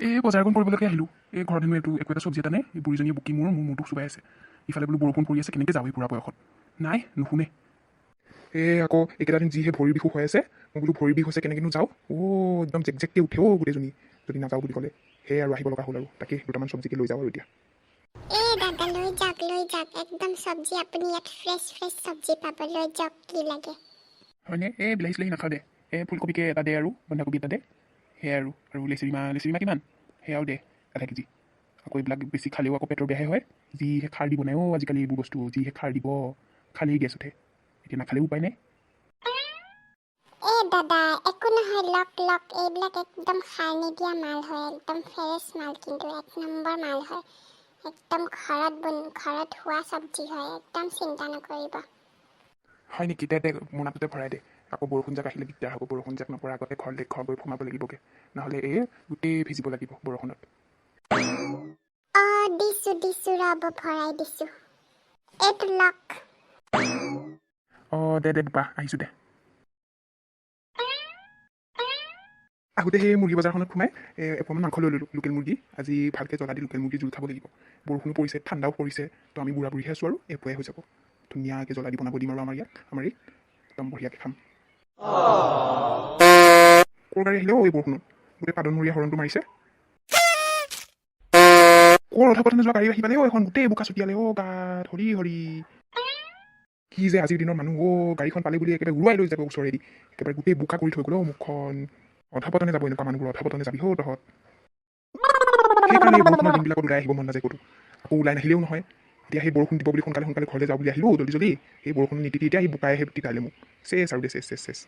এই বজাৰখন কৰিবলৈকে আহিলোঁ। এই ঘৰত হেনো একো এটা চব্জি এটা নাই। এই বুঢ়ীজনীয়ে বুকি মোৰ মূৰটো চুবাই আছে। ইফালে বোলো বৰষুণ পৰি আছে, কেনেকৈ যাওঁ এই বুঢ়া বয়সত। নাই, নুশুনে। আকৌ এইকেইটা দিন যিহে ভৰিৰ বিষো হৈ আছে, মই বোলো ভৰিৰ বিষ হৈছে কেনেকৈনো যাওঁ। একদম জেকজেককৈ উঠে গোটেইজনী যদি নাযাওঁ বুলি ক'লে। সেয়ে আৰু আহিব লগা হ'ল আৰু তাকে দুটামান চব্জিকে লৈ যাওঁ আৰু এতিয়া। দাদা লৈ যাওক একদম চব্জি আপুনি ইয়াত ফ্ৰেছ চব্জি পাব লৈ যাওক কি লাগে হয়নে? এই বিলাহী চিলাহী নাখাওঁ দে। ফুলকবিকে এটা দে আৰু বন্ধাকবি এটা দে। সেয়াই আৰু লেচেৰিমা কিমান? সেয়াও দে আধা কেজি। আকৌ এইবিলাক বেছি খালেও আকৌ পেটৰ বেয়াহে হয়। যিহে খাৰ দিব নাই আজিকালি এইবোৰ বস্তু, যিহে খাৰ দিব, খালেই গেছ উঠে। এতিয়া নাখালেও উপায় নাই। দাদা একো নহয় লক এইবিলাক একদম সাৰ নিদিয়া মাল হয় একদম ফ্ৰেছ মাল কিন্তু এক নম্বৰ মাল হয় একদম ঘৰত হোৱা চব্জি হয় একদম চিন্তা নকৰিব হয় নেকি? দে মোনাটোতে ভৰাই দে। আকৌ বৰষুণ যাক আহিলে দিগদাৰ হ'ব। বৰষুণ যাক নপৰা আগতে ঘৰ গৈ সোমাব লাগিবগৈ। নহ'লে গোটেই ভিজিব লাগিব বৰষুণত। দিছো ৰ'ব ভৰাই দিছো এইটো লক দে বাহ, আহিছোঁ দে। আহোঁতে সেই মুৰ্গী বজাৰখনত সোমাই অকণমান মাংস লৈ ল'লোঁ, লোকেল মুৰ্গী। আজি ভালকৈ জ্বলা দি লোকেল মুৰ্গী জোল খাব লাগিব। বৰষুণো পৰিছে, ঠাণ্ডাও পৰিছে, তো আমি বুঢ়া বুঢ়ীহে আছোঁ আৰু এপুৱাই হৈ যাব। ধুনীয়াকৈ জ্বলা দি বনাব দিম আৰু আমাৰ একদম বঢ়িয়াকৈ খাম। ক'ৰ গাড়ী আহিলে এই বৰষুণত? গোটেই পাদনমূৰীয়া হৰণটো মাৰিছে। অধপতনে যোৱা গাড়ী আহিবানে এখন গোটেই বোকা ছটিয়ালে গাত। হৰি কি যে আজিৰ দিনৰ মানুহ গাড়ীখন পালে বুলি একেবাৰে উৰুৱাই লৈ যাব ওচৰেদি। একেবাৰে গোটেই বোকা কৰি থৈ গ'ল মুখখন। অধপতনে যাব এনেকুৱা মানুহবোৰ, অধপতনে যাবি তহঁত। সেইকাৰণে এই বৰষুণৰ দিনবিলাকত ওলাই আহিব মন নাযায় ক'তো। আকৌ ওলাই নাহিলেও নহয়। এতিয়া সেই বৰষুণ দিব বুলি সোনকালে ঘৰলৈ যাওঁ বুলি আহিলোঁ জল্দি। সেই বৰষুণ নিতিতি এতিয়া সেই বোকাই তিতালে মোক। চেছ আৰু দে চেছ।